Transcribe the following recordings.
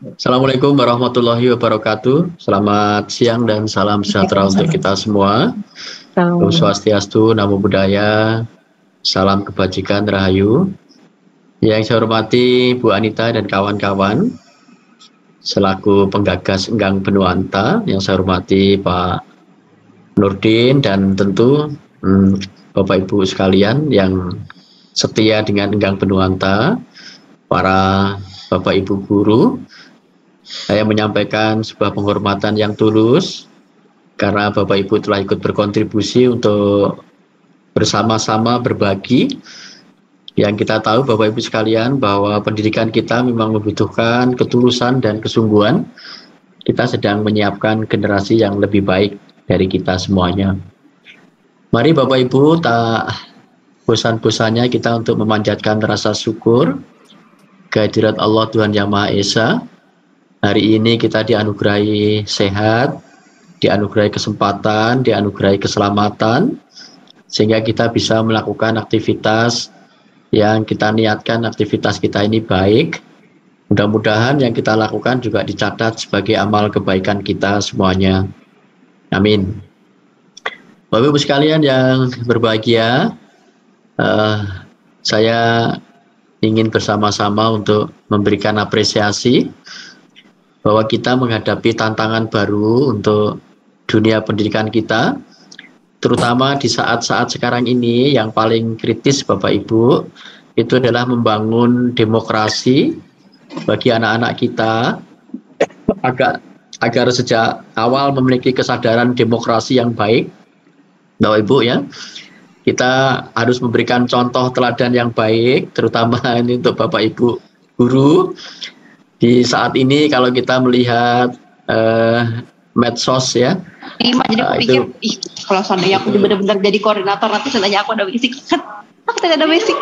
Assalamualaikum warahmatullahi wabarakatuh. Selamat siang dan salam sejahtera untuk kita semua. Om Swastiastu, Namo Buddhaya, salam kebajikan, Rahayu. Yang saya hormati Bu Anita dan kawan-kawan, selaku penggagas Enggang Benuanta, yang saya hormati Pak Nurdin dan tentu Bapak Ibu sekalian yang setia dengan Enggang Benuanta, para Bapak Ibu guru. Saya menyampaikan sebuah penghormatan yang tulus karena Bapak Ibu telah ikut berkontribusi untuk bersama-sama berbagi. Yang kita tahu Bapak Ibu sekalian bahwa pendidikan kita memang membutuhkan ketulusan dan kesungguhan. Kita sedang menyiapkan generasi yang lebih baik dari kita semuanya. Mari Bapak Ibu, tak bosan-bosannya kita untuk memanjatkan rasa syukur kehadirat Allah Tuhan Yang Maha Esa. Hari ini kita dianugerahi sehat, dianugerahi kesempatan, dianugerahi keselamatan, sehingga kita bisa melakukan aktivitas yang kita niatkan aktivitas kita ini baik. Mudah-mudahan yang kita lakukan juga dicatat sebagai amal kebaikan kita semuanya. Amin. Bapak Ibu sekalian yang berbahagia, saya ingin bersama-sama untuk memberikan apresiasi bahwa kita menghadapi tantangan baru untuk dunia pendidikan kita, terutama di saat-saat sekarang ini yang paling kritis Bapak Ibu, itu adalah membangun demokrasi bagi anak-anak kita agar sejak awal memiliki kesadaran demokrasi yang baik, Bapak Ibu ya. Kita harus memberikan contoh teladan yang baik, terutama ini untuk Bapak Ibu guru. Di saat ini kalau kita melihat medsos ya, jadi aku pikir, kalau seandainya aku benar-benar jadi koordinator nanti seandainya aku ada basic, aku tidak ada basic,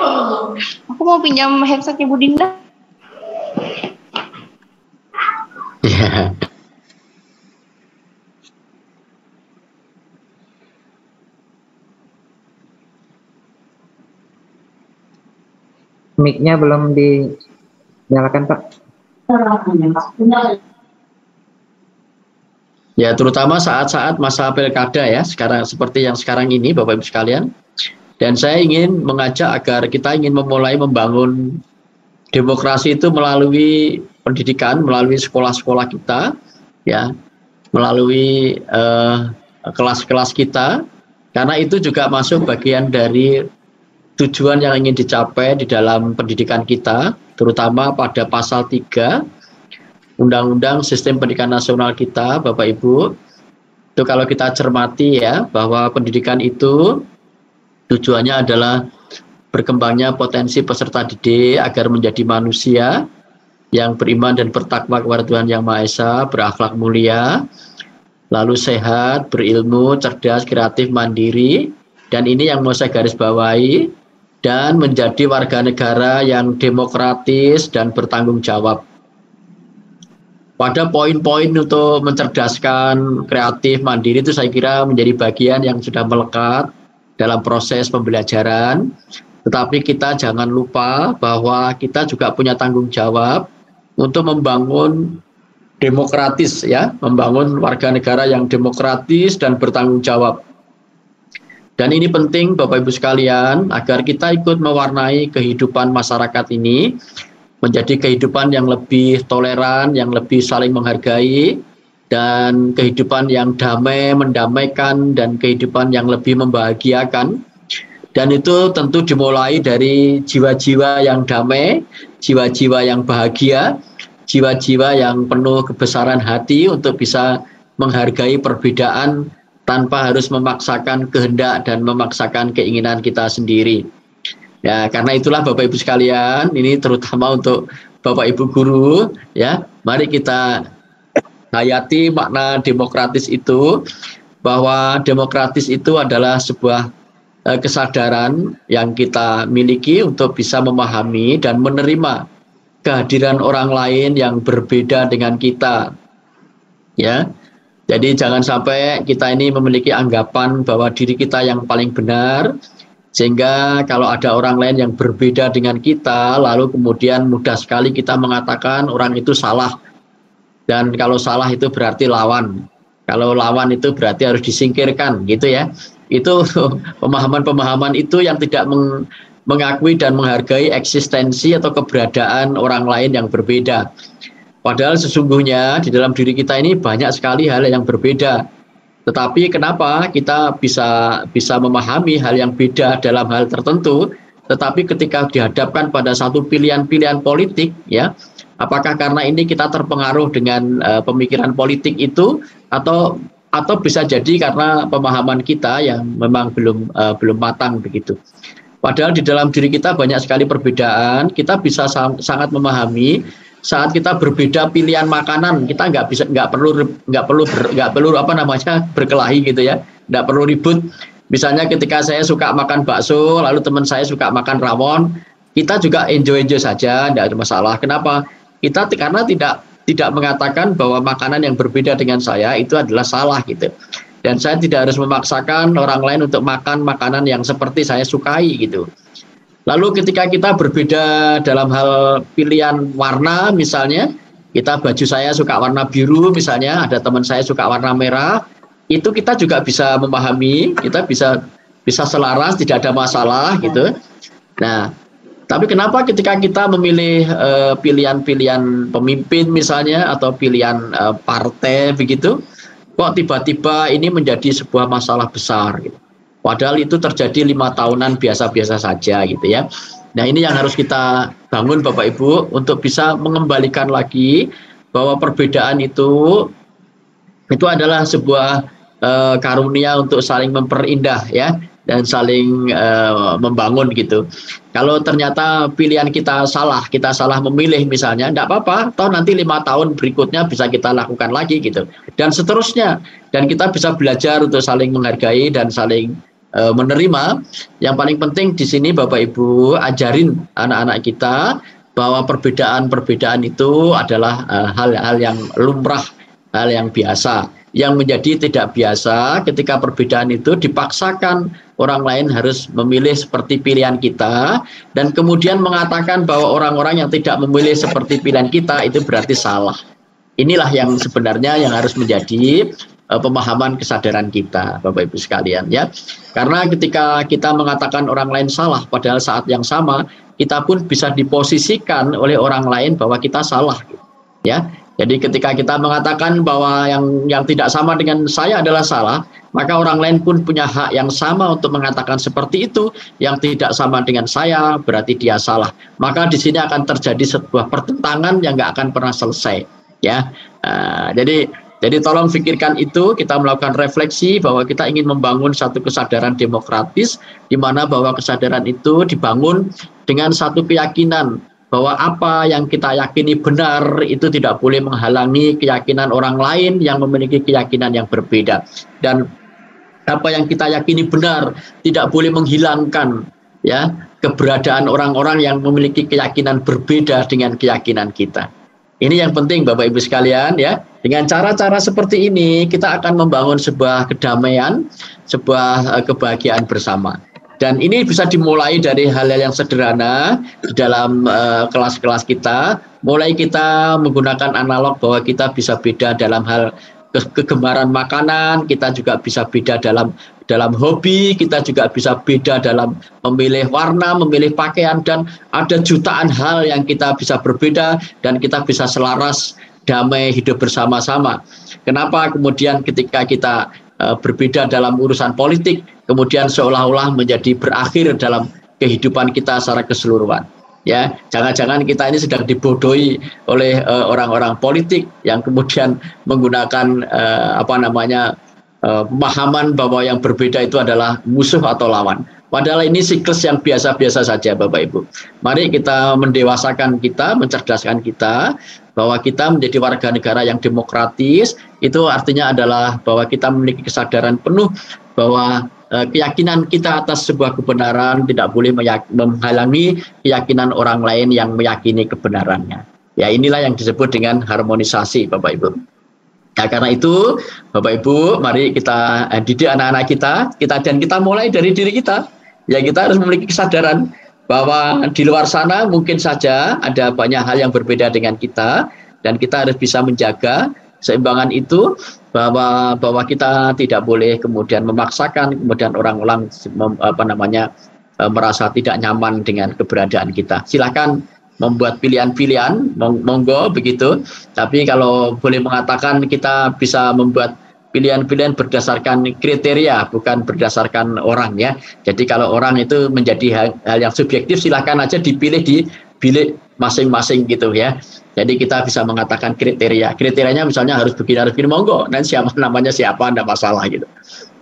aku mau pinjam headsetnya Bu Dinda. Ya. Mic-nya belum dinyalakan Pak. Ya, terutama saat-saat masa pilkada ya, sekarang seperti yang sekarang ini Bapak Ibu sekalian. Dan saya ingin mengajak agar kita ingin memulai membangun demokrasi itu melalui pendidikan, melalui sekolah-sekolah kita, ya, melalui kelas-kelas kita, karena itu juga masuk bagian dari tujuan yang ingin dicapai di dalam pendidikan kita, terutama pada pasal 3 Undang-Undang Sistem Pendidikan Nasional kita, Bapak Ibu. Itu kalau kita cermati ya, bahwa pendidikan itu tujuannya adalah berkembangnya potensi peserta didik agar menjadi manusia yang beriman dan bertakwa kepada Tuhan Yang Maha Esa, berakhlak mulia, lalu sehat, berilmu, cerdas, kreatif, mandiri, dan ini yang mau saya garis bawahi, dan menjadi warga negara yang demokratis dan bertanggung jawab. Pada poin-poin untuk mencerdaskan, kreatif, mandiri itu saya kira menjadi bagian yang sudah melekat dalam proses pembelajaran. Tetapi kita jangan lupa bahwa kita juga punya tanggung jawab untuk membangun demokratis ya, membangun warga negara yang demokratis dan bertanggung jawab. Dan ini penting Bapak Ibu sekalian agar kita ikut mewarnai kehidupan masyarakat ini menjadi kehidupan yang lebih toleran, yang lebih saling menghargai, dan kehidupan yang damai, mendamaikan, dan kehidupan yang lebih membahagiakan. Dan itu tentu dimulai dari jiwa-jiwa yang damai, jiwa-jiwa yang bahagia, jiwa-jiwa yang penuh kebesaran hati untuk bisa menghargai perbedaan tanpa harus memaksakan kehendak dan memaksakan keinginan kita sendiri. Ya, karena itulah Bapak Ibu sekalian, ini terutama untuk Bapak Ibu guru, ya, mari kita hayati makna demokratis itu, bahwa demokratis itu adalah sebuah kesadaran yang kita miliki untuk bisa memahami dan menerima kehadiran orang lain yang berbeda dengan kita. Ya. Jadi jangan sampai kita ini memiliki anggapan bahwa diri kita yang paling benar, sehingga kalau ada orang lain yang berbeda dengan kita, lalu kemudian mudah sekali kita mengatakan orang itu salah Dan kalau salah itu berarti lawan. Kalau lawan itu berarti harus disingkirkan gitu ya. Itu pemahaman-pemahaman itu yang tidak mengakui dan menghargai eksistensi atau keberadaan orang lain yang berbeda. Padahal sesungguhnya di dalam diri kita ini banyak sekali hal yang berbeda. Tetapi kenapa kita bisa memahami hal yang beda dalam hal tertentu, tetapi ketika dihadapkan pada satu pilihan-pilihan politik, ya, apakah karena ini kita terpengaruh dengan pemikiran politik itu, atau bisa jadi karena pemahaman kita yang memang belum matang begitu. Padahal di dalam diri kita banyak sekali perbedaan. Kita bisa sangat memahami saat kita berbeda pilihan makanan, kita nggak perlu berkelahi gitu ya, nggak perlu ribut. Misalnya ketika saya suka makan bakso, lalu teman saya suka makan rawon, kita juga enjoy saja, tidak ada masalah. Kenapa? Karena tidak mengatakan bahwa makanan yang berbeda dengan saya itu adalah salah gitu. Dan saya tidak harus memaksakan orang lain untuk makan makanan yang seperti saya sukai gitu. Lalu ketika kita berbeda dalam hal pilihan warna, misalnya baju saya suka warna biru, misalnya ada teman saya suka warna merah, itu kita juga bisa memahami, kita bisa selaras, tidak ada masalah gitu. Nah, tapi kenapa ketika kita memilih pilihan-pilihan pemimpin misalnya atau pilihan partai begitu, kok tiba-tiba ini menjadi sebuah masalah besar gitu. Padahal itu terjadi 5 tahunan biasa-biasa saja gitu ya. Nah, ini yang harus kita bangun Bapak Ibu untuk bisa mengembalikan lagi bahwa perbedaan itu adalah sebuah karunia untuk saling memperindah ya, dan saling membangun gitu. Kalau ternyata pilihan kita salah memilih misalnya, enggak apa-apa, toh nanti 5 tahun berikutnya bisa kita lakukan lagi gitu. Dan seterusnya, dan kita bisa belajar untuk saling menghargai dan saling menerima. Yang paling penting di sini Bapak Ibu ajarin anak-anak kita bahwa perbedaan itu adalah hal-hal yang lumrah, hal yang biasa. Yang menjadi tidak biasa ketika perbedaan itu dipaksakan orang lain harus memilih seperti pilihan kita, dan kemudian mengatakan bahwa orang-orang yang tidak memilih seperti pilihan kita itu berarti salah. Inilah yang sebenarnya yang harus menjadi pemahaman kesadaran kita Bapak Ibu sekalian ya. Karena ketika kita mengatakan orang lain salah, padahal saat yang sama kita pun bisa diposisikan oleh orang lain bahwa kita salah ya. Jadi ketika kita mengatakan bahwa yang tidak sama dengan saya adalah salah, maka orang lain pun punya hak yang sama untuk mengatakan seperti itu. Yang tidak sama dengan saya berarti dia salah. Maka di sini akan terjadi sebuah pertentangan yang nggak akan pernah selesai ya. Jadi tolong pikirkan itu, kita melakukan refleksi bahwa kita ingin membangun satu kesadaran demokratis, di mana bahwa kesadaran itu dibangun dengan satu keyakinan bahwa apa yang kita yakini benar itu tidak boleh menghalangi keyakinan orang lain yang memiliki keyakinan yang berbeda. Dan apa yang kita yakini benar tidak boleh menghilangkan ya keberadaan orang-orang yang memiliki keyakinan berbeda dengan keyakinan kita. Ini yang penting Bapak Ibu sekalian ya. Dengan cara-cara seperti ini kita akan membangun sebuah kedamaian, sebuah kebahagiaan bersama. Dan ini bisa dimulai dari hal-hal yang sederhana di dalam kelas-kelas kita. Mulai kita menggunakan analog bahwa kita bisa beda dalam hal kegemaran makanan, kita juga bisa beda dalam hobi, kita juga bisa beda dalam memilih warna, memilih pakaian, dan ada jutaan hal yang kita bisa berbeda dan kita bisa selaras, damai, hidup bersama-sama. Kenapa kemudian ketika kita berbeda dalam urusan politik, kemudian seolah-olah menjadi berakhir dalam kehidupan kita secara keseluruhan? Ya, jangan-jangan kita ini sedang dibodohi oleh orang-orang politik yang kemudian menggunakan pemahaman bahwa yang berbeda itu adalah musuh atau lawan. Padahal ini siklus yang biasa-biasa saja Bapak Ibu. Mari kita mendewasakan kita, mencerdaskan kita, bahwa kita menjadi warga negara yang demokratis, itu artinya adalah bahwa kita memiliki kesadaran penuh bahwa keyakinan kita atas sebuah kebenaran tidak boleh menghalangi keyakinan orang lain yang meyakini kebenarannya. Ya, inilah yang disebut dengan harmonisasi Bapak Ibu. Nah, karena itu Bapak Ibu, mari kita didik anak-anak kita dan kita mulai dari diri kita. Ya, kita harus memiliki kesadaran bahwa di luar sana mungkin saja ada banyak hal yang berbeda dengan kita, dan kita harus bisa menjaga keseimbangan itu, bahwa kita tidak boleh kemudian memaksakan kemudian orang-orang merasa tidak nyaman dengan keberadaan kita. Silakan membuat pilihan-pilihan, monggo begitu. Tapi kalau boleh mengatakan kita bisa membuat pilihan-pilihan berdasarkan kriteria, bukan berdasarkan orang ya. Jadi kalau orang itu menjadi hal yang subjektif, silakan aja dipilih di bilik masing-masing gitu ya. Jadi kita bisa mengatakan kriterianya misalnya harus begini monggo, nanti namanya siapa, tidak masalah gitu.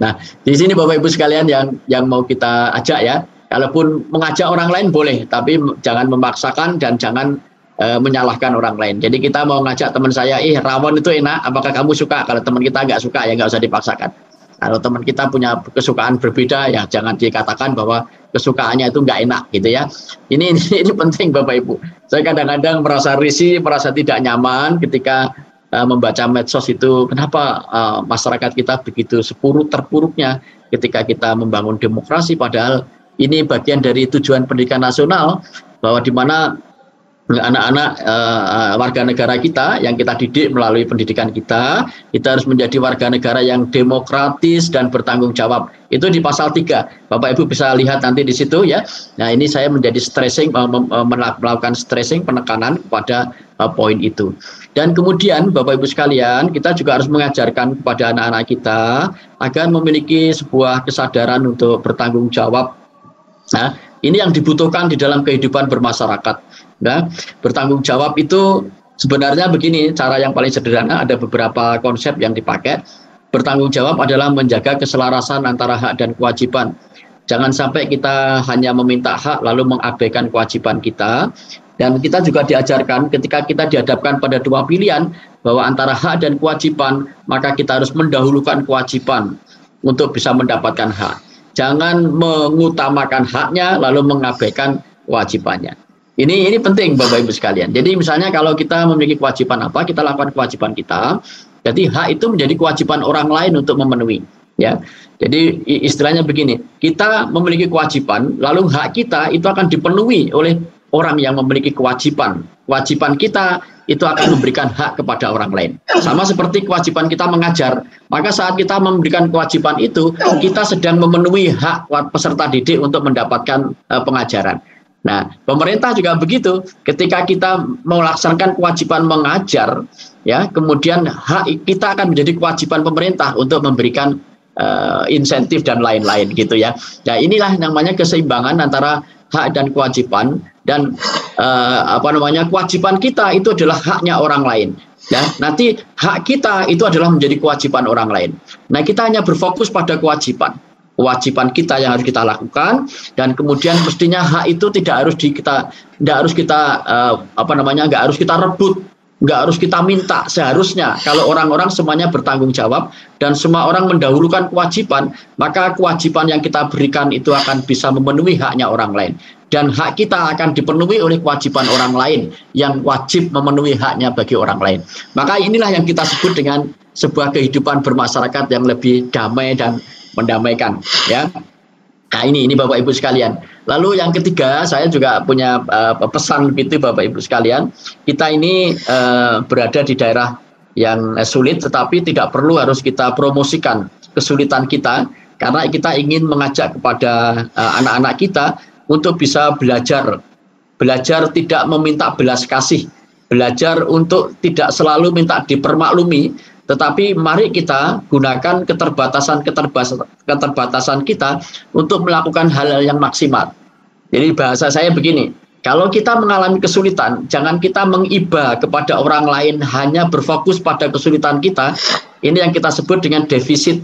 Nah di sini Bapak Ibu sekalian yang mau kita ajak ya, kalaupun mengajak orang lain boleh, tapi jangan memaksakan dan jangan menyalahkan orang lain. Jadi kita mau ngajak teman saya, rawon itu enak, apakah kamu suka? Kalau teman kita nggak suka ya nggak usah dipaksakan. Kalau teman kita punya kesukaan berbeda ya jangan dikatakan bahwa kesukaannya itu nggak enak gitu ya. Ini penting Bapak Ibu. Saya kadang-kadang merasa risih, merasa tidak nyaman ketika membaca medsos itu. Kenapa masyarakat kita begitu terpuruknya ketika kita membangun demokrasi, padahal ini bagian dari tujuan pendidikan nasional, bahwa di mana anak-anak warga negara kita yang kita didik melalui pendidikan kita harus menjadi warga negara yang demokratis dan bertanggung jawab. Itu di pasal 3. Bapak Ibu bisa lihat nanti di situ ya. Nah ini saya menjadi melakukan stressing, penekanan kepada poin itu. Dan kemudian Bapak Ibu sekalian, kita juga harus mengajarkan kepada anak-anak kita agar memiliki sebuah kesadaran untuk bertanggung jawab. Nah ini yang dibutuhkan di dalam kehidupan bermasyarakat. Nah, bertanggung jawab itu sebenarnya begini, cara yang paling sederhana, ada beberapa konsep yang dipakai. Bertanggung jawab adalah menjaga keselarasan antara hak dan kewajiban. Jangan sampai kita hanya meminta hak lalu mengabaikan kewajiban kita. Dan kita juga diajarkan ketika kita dihadapkan pada dua pilihan, bahwa antara hak dan kewajiban, maka kita harus mendahulukan kewajiban untuk bisa mendapatkan hak. Jangan mengutamakan haknya lalu mengabaikan kewajibannya. Ini penting Bapak Ibu sekalian. Jadi misalnya kalau kita memiliki kewajiban apa, kita lakukan kewajiban kita. Jadi hak itu menjadi kewajiban orang lain untuk memenuhi. Ya, jadi istilahnya begini, kita memiliki kewajiban, lalu hak kita itu akan dipenuhi oleh orang yang memiliki kewajiban. Kewajiban kita itu akan memberikan hak kepada orang lain. Sama seperti kewajiban kita mengajar. Maka saat kita memberikan kewajiban itu, kita sedang memenuhi hak peserta didik untuk mendapatkan pengajaran. Nah, pemerintah juga begitu. Ketika kita melaksanakan kewajiban mengajar, ya, kemudian hak kita akan menjadi kewajiban pemerintah untuk memberikan insentif dan lain-lain gitu ya. Nah, inilah namanya keseimbangan antara hak dan kewajiban, dan kewajiban kita itu adalah haknya orang lain. Ya, nanti hak kita itu adalah menjadi kewajiban orang lain. Nah, kita hanya berfokus pada kewajiban kita yang harus kita lakukan, dan kemudian mestinya hak itu tidak harus kita rebut, nggak harus kita minta. Seharusnya kalau orang-orang semuanya bertanggung jawab dan semua orang mendahulukan kewajiban, maka kewajiban yang kita berikan itu akan bisa memenuhi haknya orang lain, dan hak kita akan dipenuhi oleh kewajiban orang lain yang wajib memenuhi haknya bagi orang lain. Maka inilah yang kita sebut dengan sebuah kehidupan bermasyarakat yang lebih damai dan mendamaikan, ya. Nah ini Bapak Ibu sekalian. Lalu yang ketiga, saya juga punya pesan gitu Bapak Ibu sekalian. Kita ini berada di daerah yang sulit, tetapi tidak perlu harus kita promosikan kesulitan kita, karena kita ingin mengajak kepada anak-anak kita untuk bisa belajar tidak meminta belas kasih, belajar untuk tidak selalu minta dipermaklumi. Tetapi mari kita gunakan keterbatasan kita untuk melakukan hal-hal yang maksimal. Jadi bahasa saya begini, kalau kita mengalami kesulitan, jangan kita mengiba kepada orang lain, hanya berfokus pada kesulitan kita. Ini yang kita sebut dengan deficit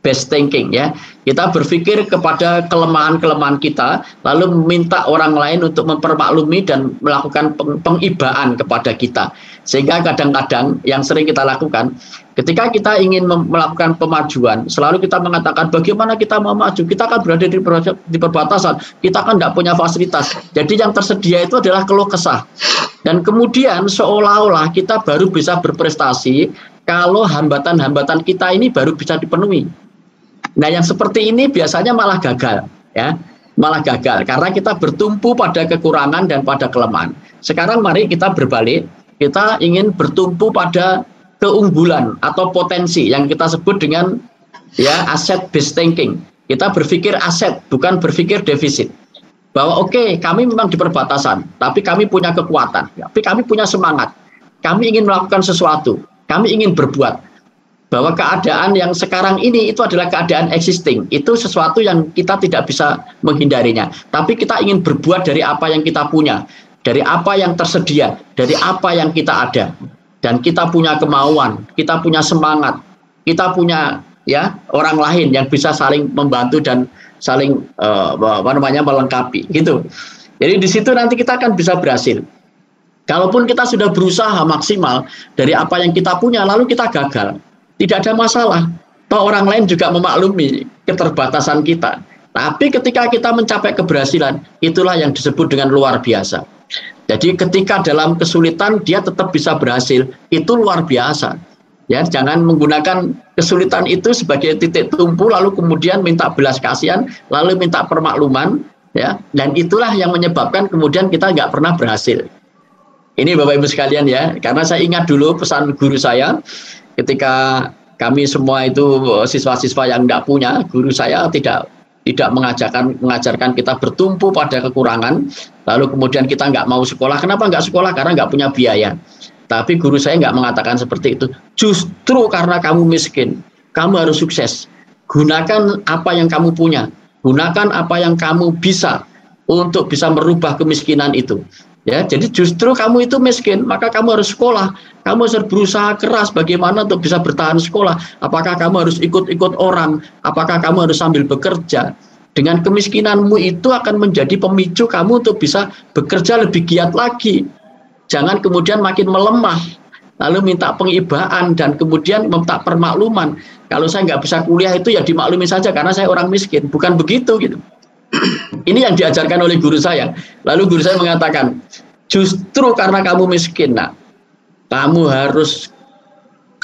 based thinking, ya. Kita berpikir kepada kelemahan-kelemahan kita, lalu meminta orang lain untuk mempermaklumi dan melakukan pengibaan kepada kita. Sehingga kadang-kadang yang sering kita lakukan, ketika kita ingin melakukan pemajuan, selalu kita mengatakan bagaimana kita mau maju, kita kan berada di perbatasan, kita kan tidak punya fasilitas. Jadi yang tersedia itu adalah keluh kesah. Dan kemudian seolah-olah kita baru bisa berprestasi kalau hambatan-hambatan kita ini baru bisa dipenuhi. Nah, yang seperti ini biasanya malah gagal, ya. Malah gagal karena kita bertumpu pada kekurangan dan pada kelemahan. Sekarang mari kita berbalik, Kita ingin bertumpu pada keunggulan atau potensi yang kita sebut dengan ya asset based thinking. Kita berpikir aset, bukan berpikir defisit. Bahwa oke, kami memang di perbatasan, tapi kami punya kekuatan, tapi kami punya semangat. Kami ingin melakukan sesuatu, kami ingin berbuat. Bahwa keadaan yang sekarang ini itu adalah keadaan existing. Itu sesuatu yang kita tidak bisa menghindarinya. Tapi kita ingin berbuat dari apa yang kita punya, dari apa yang tersedia, dari apa yang kita ada. Dan kita punya kemauan, kita punya semangat, kita punya ya orang lain yang bisa saling membantu dan saling melengkapi gitu. Jadi di situ nanti kita akan bisa berhasil. Kalaupun kita sudah berusaha maksimal dari apa yang kita punya lalu kita gagal, tidak ada masalah. Toh orang lain juga memaklumi keterbatasan kita. Tapi ketika kita mencapai keberhasilan, itulah yang disebut dengan luar biasa. Jadi ketika dalam kesulitan dia tetap bisa berhasil, itu luar biasa. Ya, jangan menggunakan kesulitan itu sebagai titik tumpu lalu kemudian minta belas kasihan, lalu minta permakluman, ya. Dan itulah yang menyebabkan kemudian kita nggak pernah berhasil. Ini Bapak Ibu sekalian ya, karena saya ingat dulu pesan guru saya ketika kami semua itu siswa-siswa yang nggak punya, guru saya tidak mengajarkan kita bertumpu pada kekurangan, lalu kemudian kita nggak mau sekolah. Kenapa nggak sekolah? Karena nggak punya biaya. Tapi guru saya nggak mengatakan seperti itu. Justru karena kamu miskin, kamu harus sukses. Gunakan apa yang kamu punya. Gunakan apa yang kamu bisa untuk bisa merubah kemiskinan itu. Ya, jadi justru kamu itu miskin, maka kamu harus sekolah. Kamu harus berusaha keras bagaimana untuk bisa bertahan sekolah. Apakah kamu harus ikut-ikut orang? Apakah kamu harus sambil bekerja? Dengan kemiskinanmu itu akan menjadi pemicu kamu untuk bisa bekerja lebih giat lagi. Jangan kemudian makin melemah, lalu minta pengibaan dan kemudian minta permakluman. Kalau saya nggak bisa kuliah itu ya dimaklumi saja karena saya orang miskin. Bukan begitu gitu. Ini yang diajarkan oleh guru saya. Lalu guru saya mengatakan, justru karena kamu miskin, nah, kamu harus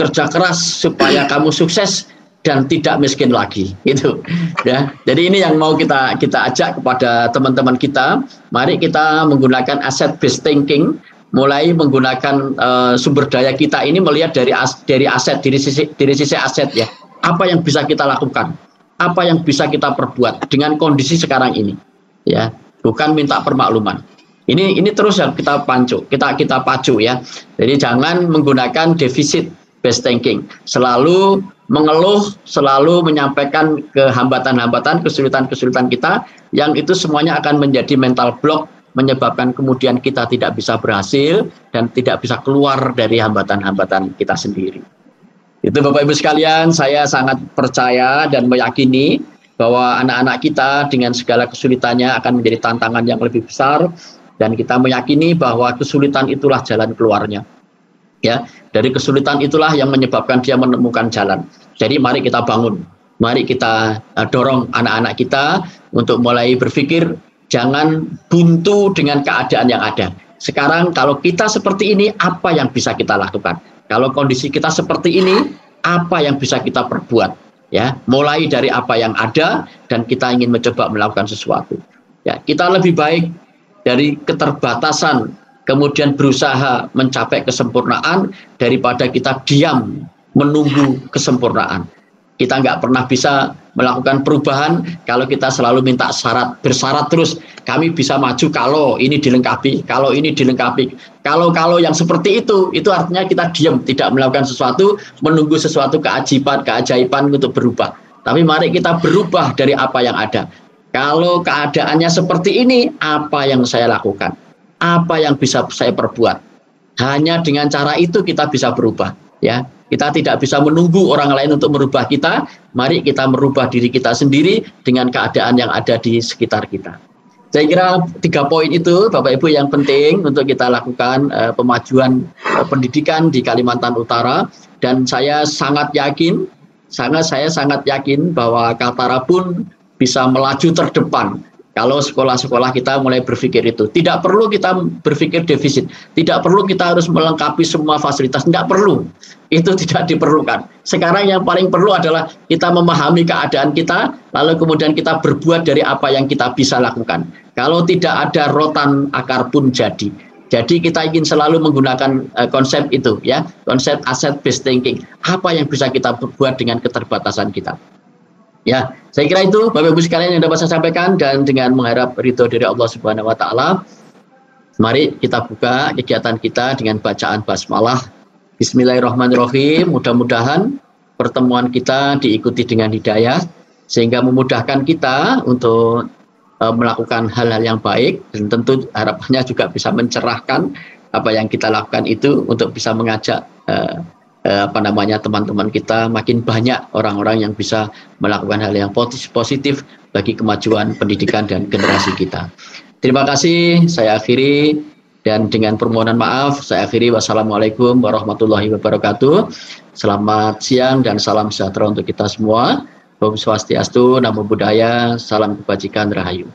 kerja keras supaya kamu sukses dan tidak miskin lagi, gitu. Ya, jadi ini yang mau kita ajak kepada teman-teman kita. Mari kita menggunakan asset based thinking. Mulai menggunakan sumber daya kita ini melihat dari aset, dari sisi aset ya. Apa yang bisa kita lakukan? Apa yang bisa kita perbuat dengan kondisi sekarang ini? Ya, bukan minta permakluman. Ini terus yang kita pacu ya. Jadi jangan menggunakan defisit based thinking. Selalu mengeluh, selalu menyampaikan kehambatan-hambatan, kesulitan-kesulitan kita yang itu semuanya akan menjadi mental block, menyebabkan kemudian kita tidak bisa berhasil dan tidak bisa keluar dari hambatan-hambatan kita sendiri. Itu Bapak Ibu sekalian, saya sangat percaya dan meyakini bahwa anak-anak kita dengan segala kesulitannya akan menjadi tantangan yang lebih besar dan kita meyakini bahwa kesulitan itulah jalan keluarnya. Ya, dari kesulitan itulah yang menyebabkan dia menemukan jalan. Jadi mari kita bangun, mari kita dorong anak-anak kita untuk mulai berpikir. Jangan buntu dengan keadaan yang ada. Sekarang kalau kita seperti ini, apa yang bisa kita lakukan? Kalau kondisi kita seperti ini, apa yang bisa kita perbuat? Ya, mulai dari apa yang ada dan kita ingin mencoba melakukan sesuatu. Ya, kita lebih baik dari keterbatasan, kemudian berusaha mencapai kesempurnaan daripada kita diam menunggu kesempurnaan. Kita nggak pernah bisa melakukan perubahan kalau kita selalu minta bersyarat terus. Kami bisa maju kalau ini dilengkapi, kalau ini dilengkapi. Kalau yang seperti itu artinya kita diam, tidak melakukan sesuatu, menunggu sesuatu keajaiban untuk berubah. Tapi mari kita berubah dari apa yang ada. Kalau keadaannya seperti ini, apa yang saya lakukan? Apa yang bisa saya perbuat? Hanya dengan cara itu kita bisa berubah. Ya, kita tidak bisa menunggu orang lain untuk merubah kita. Mari kita merubah diri kita sendiri dengan keadaan yang ada di sekitar kita. Saya kira 3 poin itu Bapak Ibu yang penting untuk kita lakukan pemajuan pendidikan di Kalimantan Utara. Dan saya sangat yakin bahwa Kaltara pun bisa melaju terdepan. Kalau sekolah-sekolah kita mulai berpikir itu. Tidak perlu kita berpikir defisit. Tidak perlu kita harus melengkapi semua fasilitas. Tidak perlu. Itu tidak diperlukan. Sekarang yang paling perlu adalah kita memahami keadaan kita, lalu kemudian kita berbuat dari apa yang kita bisa lakukan. Kalau tidak ada rotan, akar pun jadi. Jadi kita ingin selalu menggunakan konsep itu ya, konsep asset based thinking. Apa yang bisa kita buat dengan keterbatasan kita? Ya, saya kira itu Bapak Ibu sekalian yang dapat saya sampaikan, dan dengan mengharap ridho dari Allah Subhanahu wa taala, mari kita buka kegiatan kita dengan bacaan basmalah. Bismillahirrahmanirrahim. Mudah-mudahan pertemuan kita diikuti dengan hidayah sehingga memudahkan kita untuk melakukan hal-hal yang baik, dan tentu harapannya juga bisa mencerahkan apa yang kita lakukan itu untuk bisa mengajak teman-teman kita, makin banyak orang-orang yang bisa melakukan hal yang positif bagi kemajuan pendidikan dan generasi kita. Terima kasih, saya akhiri, dan dengan permohonan maaf saya akhiri. Wassalamualaikum warahmatullahi wabarakatuh. Selamat siang dan salam sejahtera untuk kita semua. Om Swastiastu, Namo Buddhaya, salam kebajikan, Rahayu.